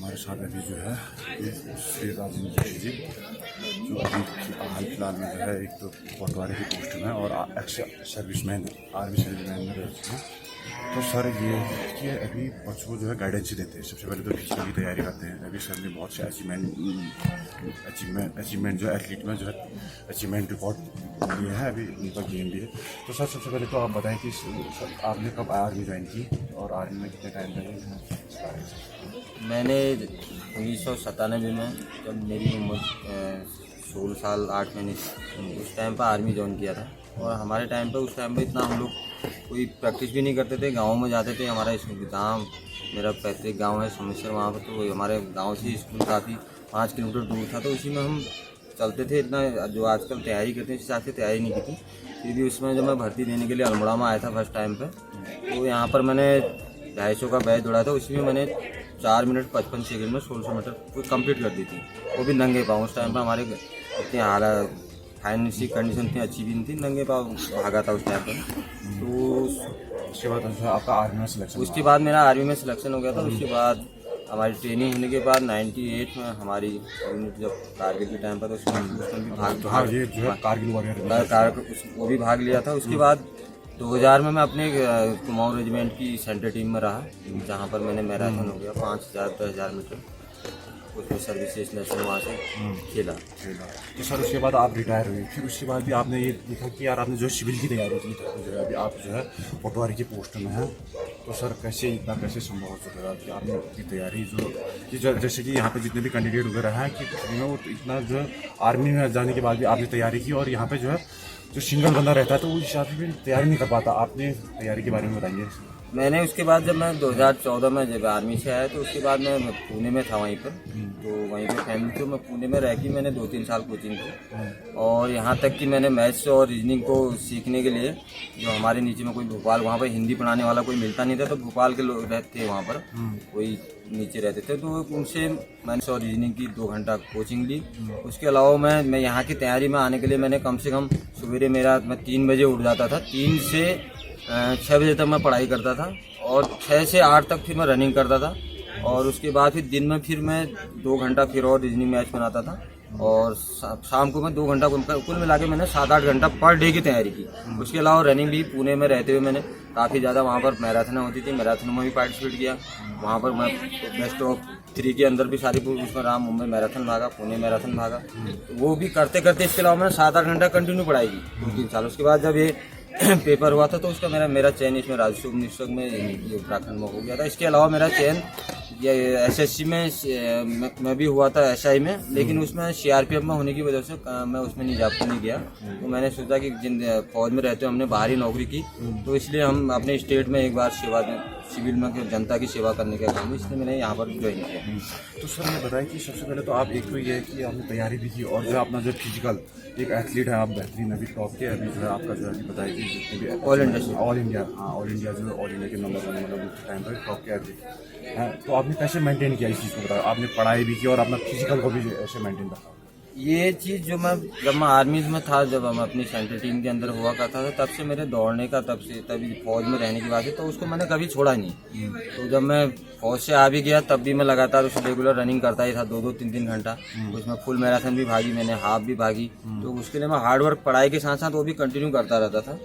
हमारे साथ अभी जो है ये श्री राजेंद्र जी जो अभी हाल फिलहाल में जो है एक तो पटवारी की पोस्ट में और एक्स सर्विसमैन आर्मी सर्विसमैन में रहते हैं। तो सर ये कि अभी बच्चों को जो है गाइडेंस देते हैं। सबसे पहले तो फिजिकल की तैयारी करते हैं। अभी सर ने बहुत से अचीवमेंट जो एथलीट में जो है अचीवमेंट रिकॉर्ड लिए हैं, अभी उनका गेम भी है। तो सर सबसे पहले तो आप बताएं कि आपने कब आर्मी ज्वाइन की और आर्मी में कितने टाइम लगे? मैंने 1997 में, जब मेरी उम्र 16 साल 8 महीने, उस टाइम पर आर्मी ज्वाइन किया था। और हमारे टाइम पे उस टाइम पे इतना हम लोग कोई प्रैक्टिस भी नहीं करते थे। गाँव में जाते थे। हमारा गाँव, मेरा पैतृक गांव है सोमेश्वर, वहाँ पर तो हमारे गांव से स्कूल काफ़ी 5 किलोमीटर दूर था। तो उसी में हम चलते थे। इतना जो आजकल तैयारी करते हैं इस हिसाब से तैयारी नहीं की थी। फिर भी उसमें जब मैं भर्ती देने के लिए अल्मोड़ा में आया था फर्स्ट टाइम पे, तो यहाँ पर मैंने 250 का बैच दौड़ा था। उसी में मैंने 4 मिनट 55 सेकंड में 1600 मीटर कंप्लीट कर दी थी, वो भी नंगे पाँव। उस टाइम पर हमारे इतनी हालत फाइनेंशियल कंडीशन इतनी अच्छी भी नहीं थी, नंगे पाँव भागा था उस टाइम पर। तो उसके बाद आपका आर्मी में सिलेक्शन? उसके बाद मेरा आर्मी में सिलेक्शन हो गया था। उसके बाद हमारी ट्रेनिंग होने के बाद 98 में हमारी यूनिट जब कारगिल के टाइम पर, तो उसमें भी वो भी भाग लिया था। उसके बाद 2000 में मैं अपने कुमाऊं रेजिमेंट की सेंटर टीम में रहा, जहाँ पर मैंने मैराथन हो गया 5000 10,000 मीटर, उसमें सर्विसेज नेशनल वहाँ से खेला। तो सर उसके बाद आप रिटायर हुए। फिर उसके बाद भी आपने ये देखा कि यार आपने जो सिविल की तैयारी की तो जो है अभी आप जो है पटवारी की पोस्ट में हैं। तो सर कैसे संभव हो सकेगा कि आपने की तैयारी जो जैसे कि यहाँ पे जितने भी कैंडिडेट वगैरह हैं कि वो इतना जो है आर्मी में जाने के बाद भी आपने तैयारी की, और यहाँ पे जो है जो सिंगल बंदा रहता है तो वो इस हिसाब से भी तैयारी नहीं कर पाता। आपने तैयारी के बारे में बताइए। मैंने उसके बाद जब मैं 2014 में जब आर्मी से आया, तो उसके बाद मैं पुणे में था वहीं पर। तो वहीं पर फैमिली तो मैं पुणे में रह के मैंने 2-3 साल कोचिंग की, और यहाँ तक कि मैंने मैथ्स और रीजनिंग को सीखने के लिए जो हमारे नीचे में कोई भोपाल, वहाँ पर हिंदी पढ़ाने वाला कोई मिलता नहीं था, तो भोपाल के लोग रहते थे वहाँ पर, कोई नीचे रहते थे, तो उनसे मैंने और रीजनिंग की 2 घंटा कोचिंग ली। उसके अलावा मैं यहाँ की तैयारी में आने के लिए मैंने कम से कम सवेरे मैं 3 बजे उठ जाता था। 3 से 6 बजे तक मैं पढ़ाई करता था, और 6 से 8 तक फिर मैं रनिंग करता था। और उसके बाद फिर दिन में फिर मैं 2 घंटा फिर और रीजनिंग मैच बनाता था, और शाम को मैं 2 घंटा, कुल मिला के मैंने 7-8 घंटा पर डे की तैयारी की। उसके अलावा रनिंग भी पुणे में रहते हुए मैंने काफ़ी ज़्यादा, वहाँ पर मैराथन होती थी, मैराथन में भी पार्टिसिपेट किया। वहाँ पर मैं बेस्ट ऑफ 3 के अंदर भी सारी उसमें रहा। मुंबई मैराथन भागा, पुणे मैराथन भागा, तो वो भी करते करते इसके अलावा मैंने 7-8 घंटा कंटिन्यू पढ़ाई की 2-3 साल। उसके बाद जब ये पेपर हुआ था तो उसका मेरा चयन इसमें राजस्व उपनिरीक्षक में ये उत्तराखंड में हो गया था। इसके अलावा मेरा चयन ये एसएससी में मैं भी हुआ था, एसआई में, लेकिन उसमें सीआरपीएफ में होने की वजह से मैं उसमें नहीं गया। तो मैंने सोचा कि जिन फौज में रहते हुए हमने बाहरी नौकरी की, तो इसलिए हम अपने स्टेट में एक बार सेवा सिविल में जनता की सेवा करने का काम, इसलिए मैंने यहाँ पर ज्वाइन किया। तो सर ने बताया कि सबसे पहले तो आप एक तो ये है कि आपने तैयारी भी की, और जो अपना जो फिजिकल एक एथलीट है आप बेहतरीन, अभी टॉप के, अभी जो है आपका जो है बताया कि जितने भी ऑल इंडिया जो ऑल इंडिया के नंबर टाइम पर टॉप के एथलीट हैं। तो आपने कैसे मेंटेन किया इस चीज़ को? बताया आपने पढ़ाई भी की और अपना फिजिकल को भी ऐसे मेंटेन रखा। ये चीज़ जब मैं आर्मी में था, जब हम अपनी सेंट्रल टीम के अंदर हुआ करता था, तब से मेरे दौड़ने का तभी फौज में रहने की बात है, तो उसको मैंने कभी छोड़ा नहीं। तो जब मैं फौज से आ भी गया तब भी मैं लगातार उस रेगुलर रनिंग करता ही था, 2-2 3-3 घंटा। उसमें फुल मैराथन भी भागी मैंने, हाफ भी भागी। तो उसके लिए मैं हार्ड वर्क पढ़ाई के साथ साथ वो भी कंटिन्यू करता रहता था।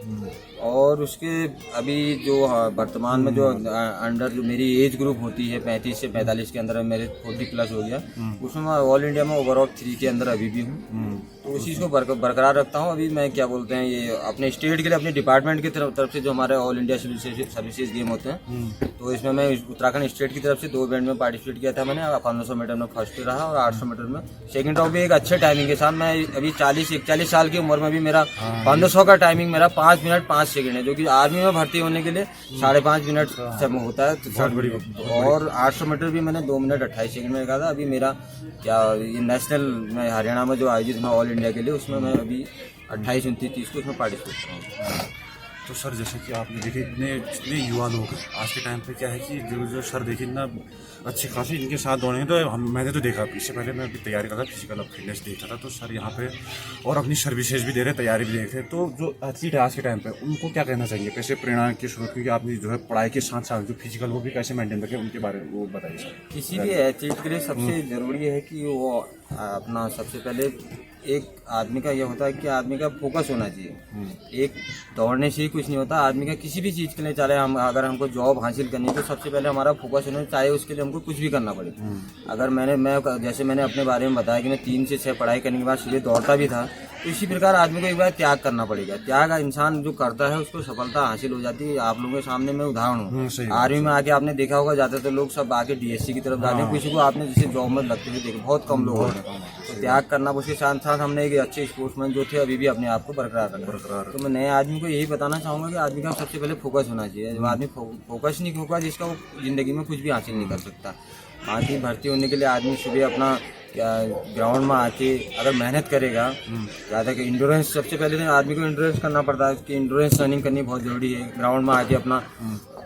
और उसके अभी जो वर्तमान में जो अंडर जो मेरी एज ग्रुप होती है 35 से 45 के अंदर, मेरे 40 प्लस हो गया, उसमें मैं ऑल इंडिया में ओवरऑल 3 के अंदर अभी भी हूँ। तो उस चीज़ को बरकरार रखता हूँ। अभी मैं क्या बोलते हैं, ये अपने स्टेट के लिए अपने डिपार्टमेंट की तरफ से जो हमारे all India civil services game होते हैं, तो इसमें मैं उत्तराखंड स्टेट की तरफ से 2 इवेंट में पार्टिसिपेट किया था मैंने। 1500 मीटर में फर्स्ट रहा और 800 मीटर में सेकंड रहा, भी एक अच्छे टाइमिंग के साथ। मैं अभी 40-41 साल की उम्र में भी मेरा 1500 का टाइमिंग मेरा 5 मिनट 5 सेकंड है, जो कि आर्मी में भर्ती होने के लिए 5.5 मिनट से होता है। और 800 मीटर भी मैंने 2 मिनट 28 सेकंड में लगा था। अभी मेरा क्या नेशनल में हरियाणा में जो आयोजित हुआ ऑल इंडिया के लिए, उसमें मैं अभी 28-29-30 को उसमें पार्टिसिपेट कर रहा हूँ। तो सर जैसे कि आपने देखे इतने युवा लोग हैं आज के टाइम पे, क्या है कि जो सर देखे ना अच्छी खासी इनके साथ दौड़े हैं, तो मैंने तो देखा इससे पहले मैं अभी तैयारी कर रहा था, फिजिकल फिटनेस देख रहा था, तो सर यहाँ पे और अपनी सर्विसेज भी दे रहे हैं, तैयारी भी देख रहे हैं। तो जो एथलीट है आज के टाइम पे उनको क्या कहना चाहिए, कैसे प्रेरणा की शुरू, क्योंकि आपने जो है पढ़ाई के साथ साथ जो फिजिकल वो भी कैसे मेंटेन रखें, उनके बारे में वो बताइए सर। किसी भी एथलीट के लिए सबसे ज़रूरी है कि वो अपना सबसे पहले एक आदमी का ये होता है कि आदमी का फोकस होना चाहिए। एक दौड़ने से ही कुछ नहीं होता, आदमी का किसी भी चीज़ के लिए, चाहे हम अगर हमको जॉब हासिल करनी है तो सबसे पहले हमारा फोकस होना चाहिए, उसके लिए हमको कुछ भी करना पड़े। अगर मैं जैसे मैंने अपने बारे में बताया कि मैं 3 से 6 पढ़ाई करने के बाद सीधे दौड़ता भी था, तो इसी प्रकार आदमी को एक बार त्याग करना पड़ेगा। त्याग इंसान जो करता है उसको सफलता हासिल हो जाती है। आप लोगों के सामने मैं उदाहरण हूँ, आर्मी में आके आपने देखा होगा ज़्यादातर लोग सब आके डीएससी की तरफ जाते हैं, किसी को आपने जैसे जॉब में लगते हुए देखे बहुत कम लोग होते हैं। तो त्याग करना, उसके साथ साथ हमने एक अच्छे स्पोर्ट्समैन जो थे अभी भी अपने आप को बरकरार रखा। तो मैं नए आदमी को यही बताना चाहूँगा कि आदमी का सबसे पहले फोकस होना चाहिए। जब आदमी फोकस नहीं होगा जिसका, वो जिंदगी में कुछ भी हासिल नहीं कर सकता। बाकी भर्ती होने के लिए आदमी सुबह अपना ग्राउंड में आके अगर मेहनत करेगा, ज़्यादा कि इंडोरेंस, सबसे पहले तो आदमी को इंडोरेंस करना पड़ता है, उसकी इंडोरेंस रनिंग करनी बहुत ज़रूरी है। ग्राउंड में आके अपना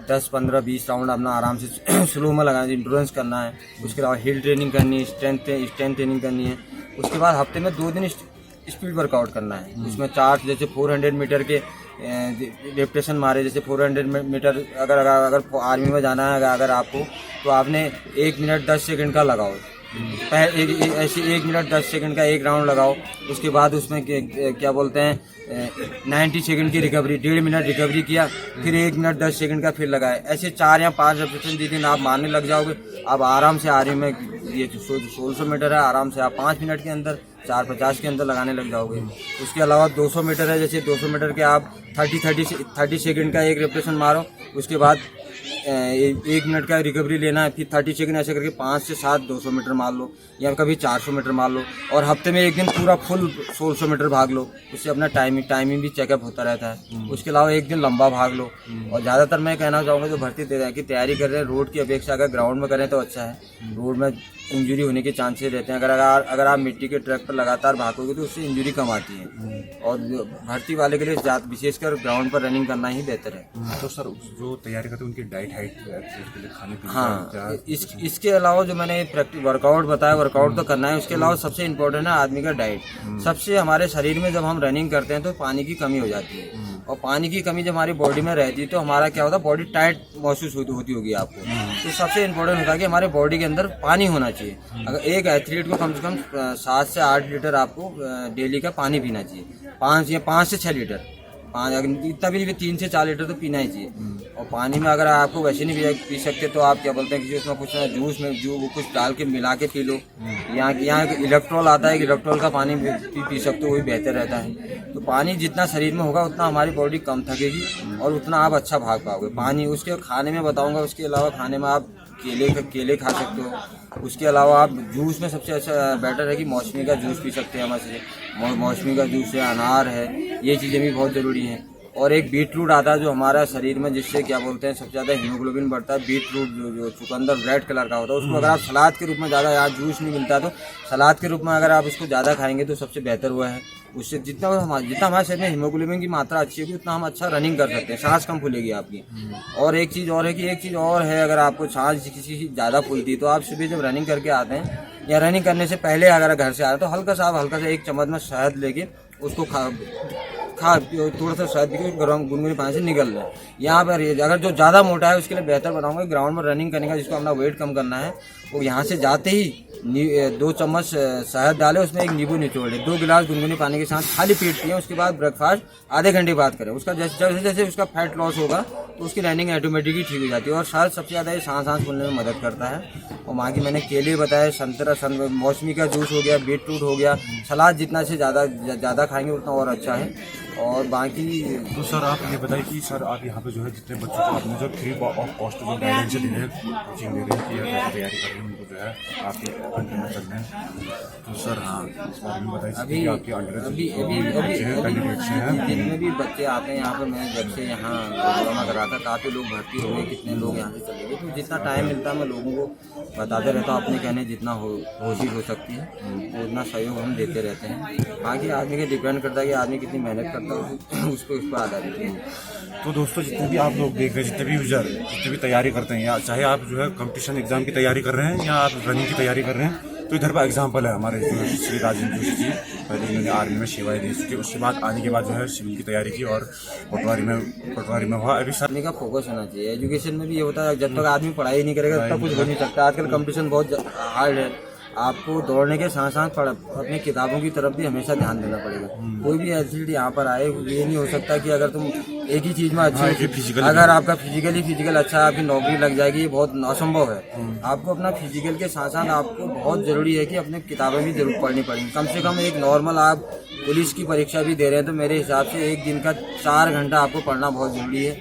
10, 15, 20 राउंड अपना आराम से स्लो में लगाना, इंडोरेंस करना है। उसके अलावा हिल ट्रेनिंग करनी है, स्ट्रेंथ ट्रेनिंग करनी है। उसके बाद हफ्ते में 2 दिन स्पीड वर्कआउट करना है। उसमें 4 जैसे 400 मीटर के रेपिटेशन मारे, जैसे 400 मीटर अगर आर्मी में जाना है अगर आपको, तो आपने 1 मिनट 10 सेकंड का लगाओ। ऐसे 1 मिनट 10 सेकंड का एक राउंड लगाओ। उसके बाद उसमें क्या बोलते हैं 90 सेकंड की रिकवरी, 1.5 मिनट रिकवरी किया, फिर 1 मिनट 10 सेकंड का फिर लगाए। ऐसे 4 या 5 रेपिटेशन दिन आप मारने लग जाओगे, आप आराम से आर्मी में ये 1600 मीटर है, आराम से आप 5 मिनट के अंदर 4:50 के अंदर लगाने लग जाओगे। उसके अलावा 200 मीटर है, जैसे 200 मीटर के आप 30 सेकंड का एक रेपिटेशन मारो। उसके बाद 1 मिनट का रिकवरी लेना है, फिर 30 सेकंड ऐसे करके 5 से 7 200 मीटर मार लो, या कभी 400 मीटर मार लो। और हफ्ते में एक दिन पूरा फुल 1600 मीटर भाग लो, उससे अपना टाइमिंग भी चेकअप होता रहता है। उसके अलावा एक दिन लंबा भाग लो। और ज़्यादातर मैं कहना चाहूँगा जो भर्ती की तैयारी कर रहे हैं, रोड की अपेक्षा अगर ग्राउंड में करें तो अच्छा है। रोड में इंजरी होने के चांसेस रहते हैं। अगर आप मिट्टी के ट्रैक पर लगातार भागोगे तो उससे इंजरी कम आती है। और भर्ती वाले के लिए विशेषकर ग्राउंड पर रनिंग करना ही बेहतर है। तो सर जो तैयारी करते हैं उनकी डाइट हाइट के लिए खाने पीने, हाँ, इसके अलावा जो मैंने प्रैक्टिस वर्कआउट बताया, वर्कआउट तो करना है, उसके अलावा सबसे इम्पोर्टेंट है आदमी का डाइट। सबसे हमारे शरीर में जब हम रनिंग करते हैं तो पानी की कमी हो जाती है, और पानी की कमी जब हमारी बॉडी में रहती है तो हमारा क्या होता है, बॉडी टाइट महसूस होती होगी आपको। तो सबसे इम्पोर्टेंट होता है कि हमारे बॉडी के अंदर पानी होना चाहिए। अगर एक एथलीट को कम से कम 7 से 8 लीटर आपको डेली का पानी पीना चाहिए, 5 से 6 लीटर। इतना भी 3 से 4 लीटर तो पीना ही चाहिए। और पानी में अगर आपको वैसे नहीं पी सकते तो आप क्या बोलते हैं कि उसमें कुछ जूस में जो कुछ डाल के मिला के पी लो। यहाँ इलेक्ट्रॉल आता है, इलेक्ट्रॉल का पानी पी सकते हो, वही बेहतर रहता है। तो पानी जितना शरीर में होगा उतना हमारी बॉडी कम थकेगी और उतना आप अच्छा भाग पाओगे। पानी उसके खाने में बताऊँगा, उसके अलावा खाने में आप केले खा सकते हो। उसके अलावा आप जूस में सबसे अच्छा बेटर है कि मौसमी का जूस पी सकते हैं हमारे, मौसमी का जूस है, अनार है, ये चीज़ें भी बहुत ज़रूरी हैं। और एक बीट रूट आता है जो हमारा शरीर में, जिससे क्या बोलते हैं सबसे ज़्यादा हीमोग्लोबिन बढ़ता है। बीट रूट जो चुकंदर रेड कलर का होता है, उसको अगर आप सलाद के रूप में ज़्यादा, यहाँ जूस नहीं मिलता तो सलाद के रूप में अगर आप उसको ज़्यादा खाएंगे तो सबसे बेहतर हुआ है। उससे जितना हमारे शरीर में हीमोग्लोबिन की मात्रा अच्छी होगी उतना हम अच्छा रनिंग कर सकते हैं, सांस कम फूलेगी आपकी। और एक चीज़ और है अगर आपको सांस किसी की ज़्यादा फूलती है तो आप सुबह जब रनिंग करके आते हैं या रनिंग करने से पहले अगर घर से आ रहे हैं तो हल्का सा 1 चम्मच में शहद लेके उसको थोड़ा सा शहद पी गर्म गुनगुने पानी से निकल रहा है। यहाँ पर अगर जो ज़्यादा मोटा है उसके लिए बेहतर बताऊँगा, ग्राउंड में रनिंग करने का जिसको अपना वेट कम करना है, वो यहाँ से जाते ही 2 चम्मच शहद डाले, उसमें 1 नींबू निचोड़ ले, 2 गिलास गुनगुने पानी के साथ खाली पेट पिए। उसके बाद ब्रेकफास्ट आधे घंटे बाद करें। उसका जैसे उसका फैट लॉस होगा तो उसकी रनिंग ऑटोमेटिकली ठीक हो जाती है। और शहद सबसे ज़्यादा ये सांस फूलने में मदद करता है। और बाकी मैंने केले बताए, मौसमी का जूस हो गया, बीट रूट हो गया, सलाद जितना से ज़्यादा खाएंगे उतना और अच्छा है। और बाकी तो सर आप ये बताइए कि सर आप यहाँ पे जो है जितने बच्चों को आपने जो फ्री ऑफ कॉस्ट जो गाइडेंस दे रहे हैं, कोचिंग दे रहे हैं कि तैयारी कर रहे हैं, जो है आपके अंडर में चल रहे हैं। तो सर हाँ, इस बारे में बताइए अभी कि आपके अंडर अभी अभी कैंडिडेट्स हैं। जितने भी बच्चे आते हैं यहाँ पर, मैं जब से यहाँ जमा करा था काफ़ी लोग भर्ती हो गए, कितने लोग यहाँ से चले गए। तो जितना टाइम मिलता है मैं लोगों को बताते रहता हूँ, अपने कहने जितना कोशिश हो सकती है तो उतना सहयोग हम देते रहते हैं। बाकी आदमी के डिपेंड करता है कि आदमी कितनी मेहनत करता है, उस पर आधारित है। तो दोस्तों जितने भी आप लोग देख रहे हैं, जितने भी यूजर जितने भी तैयारी करते हैं, या चाहे आप जो है कंपटीशन एग्जाम की तैयारी कर रहे हैं या आप रनिंग की तैयारी कर रहे हैं, तो इधर पर एग्जाम्पल है हमारे जो श्री राजेंद्र जोशी जी। पहले उन्होंने आर्मी में सेवाएं दी चुकी, उसके बाद आने के बाद जो है सिविल की तैयारी की और पटवारी में हुआ। अभी सर आदमी का फोकस होना चाहिए। एजुकेशन में भी ये होता है, जब तक आदमी पढ़ाई नहीं करेगा तब तक कुछ हो नहीं सकता। आजकल कंपटीशन बहुत हार्ड है, आपको दौड़ने के साथ साथ अपनी किताबों की तरफ भी हमेशा ध्यान देना पड़ेगा। कोई भी एथलीट यहाँ पर आए, ये नहीं हो सकता कि अगर तुम एक ही चीज में अच्छे हो, अगर आपका फिजिकल अच्छा है, आपकी नौकरी लग जाएगी, ये बहुत असंभव है। आपको अपना फिजिकल के साथ साथ आपको बहुत जरूरी है कि अपने किताबें भी जरूर पढ़नी पड़ेंगी। कम से कम एक नॉर्मल आप पुलिस की परीक्षा भी दे रहे हैं तो मेरे हिसाब से एक दिन का 4 घंटा आपको पढ़ना बहुत जरूरी है।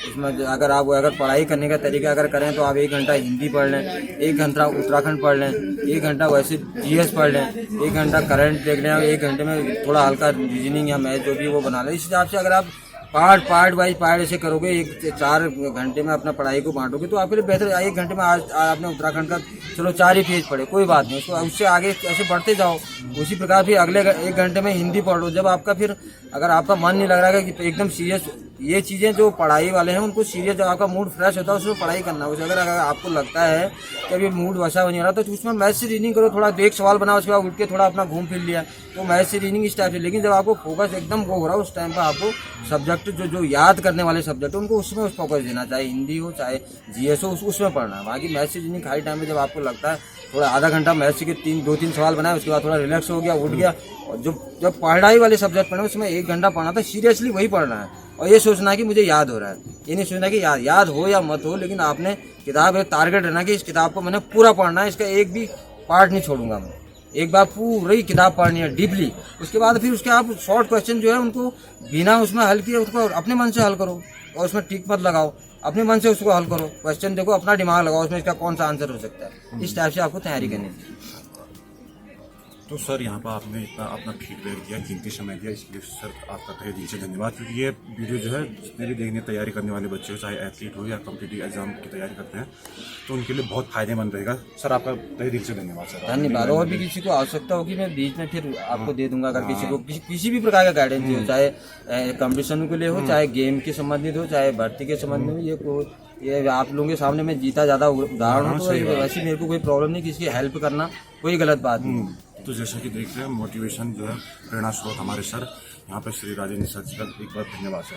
उसमें अगर पढ़ाई करने का तरीका अगर करें तो आप 1 घंटा हिंदी पढ़ लें, 1 घंटा उत्तराखंड पढ़ लें, 1 घंटा वैसे जीएस पढ़ लें, 1 घंटा करंट देख लें, और 1 घंटे में थोड़ा हल्का रीजनिंग या मैथ जो भी वो बना लें। इस हिसाब से अगर आप पार्ट बाई पार्ट ऐसे करोगे, 4 घंटे में अपना पढ़ाई को बांटोगे तो आपके लिए बेहतर। 1 घंटे में आज आपने उत्तराखंड का चलो 4 ही पेज पढ़े, कोई बात नहीं, उससे आगे ऐसे बढ़ते जाओ। उसी प्रकार फिर अगले 1 घंटे में हिंदी पढ़ लो। जब आपका फिर अगर आपका मन नहीं लग रहा है कि एकदम सीरियस, ये चीज़ें जो पढ़ाई वाले हैं उनको सीरियस, जब आपका मूड फ्रेश होता है उसमें पढ़ाई करना। उसे अगर आपको लगता है कि अभी मूड वैसा बन रहा तो उसमें मैथ से रीडिंग करो, थोड़ा एक सवाल बनाओ, उसके बाद उठ के थोड़ा अपना घूम फिर लिया, तो मैथ से रीडिंग इस टाइप से। लेकिन जब आपको फोकस एकदम वो हो रहा है उस टाइम पर आपको सब्जेक्ट जो याद करने वाले सब्जेक्ट उनको उसमें फोकस देना, चाहे हिंदी हो चाहे जीएस हो, उसमें पढ़ना है। बाकी मैथ से रीडिंग खाली टाइम में जब आपको लगता है थोड़ा आधा घंटा मैथ से 2-3 सवाल बनाए, उसके बाद थोड़ा रिलैक्स हो गया, उठ गया, और जब पढ़ाई वाले सब्जेक्ट पढ़े उसमें 1 घंटा पढ़ना था, सीरियसली वही पढ़ना है। और ये सोचना है कि मुझे याद हो रहा है, ये नहीं सोचना कि याद हो या मत हो, लेकिन आपने किताब एक टारगेट रहना कि इस किताब को मैंने पूरा पढ़ना है, इसका एक भी पार्ट नहीं छोड़ूंगा मैं। एक बार पूरी किताब पढ़नी है डीपली, उसके बाद फिर उसके आप शॉर्ट क्वेश्चन जो है उनको बिना उसमें हल किए उसको अपने मन से हल करो, और उसमें टिक मत लगाओ, अपने मन से उसको हल करो। क्वेश्चन देखो, अपना दिमाग लगाओ उसमें, इसका कौन सा आंसर हो सकता है। इस टाइप से आपको तैयारी करनी चाहिए। तो सर यहाँ पर आपने इतना अपना फीडबैक दिया, कीमती समय दिया, इसलिए सर आपका तहे दिल से धन्यवाद। क्योंकि ये वीडियो जो है जितने भी देखने तैयारी करने वाले बच्चे हो, चाहे एथलीट हो या कॉम्पिटिटिव एग्जाम की तैयारी करते हैं, तो उनके लिए बहुत फायदेमंद रहेगा। सर आपका तहे दिल से धन्यवाद सर। धन्यवाद। और भी किसी को आवश्यकता होगी मैं बीच में फिर आपको दे दूंगा, अगर किसी को किसी भी प्रकार का गाइडेंस हो, चाहे कंपटीशन के लिए हो, चाहे गेम के संबंधित हो, चाहे भर्ती के संबंध में, ये आप लोगों के सामने मैं जीता ज्यादा उदाहरण हो, तो वैसे मेरे को कोई प्रॉब्लम नहीं, किसी की हेल्प करना कोई गलत बात नहीं। तो जैसा कि देख रहे हैं, मोटिवेशन जो है, प्रेरणा स्रोत हमारे सर यहाँ पे श्री राजेंद्र सर जी का एक बार धन्यवाद सर।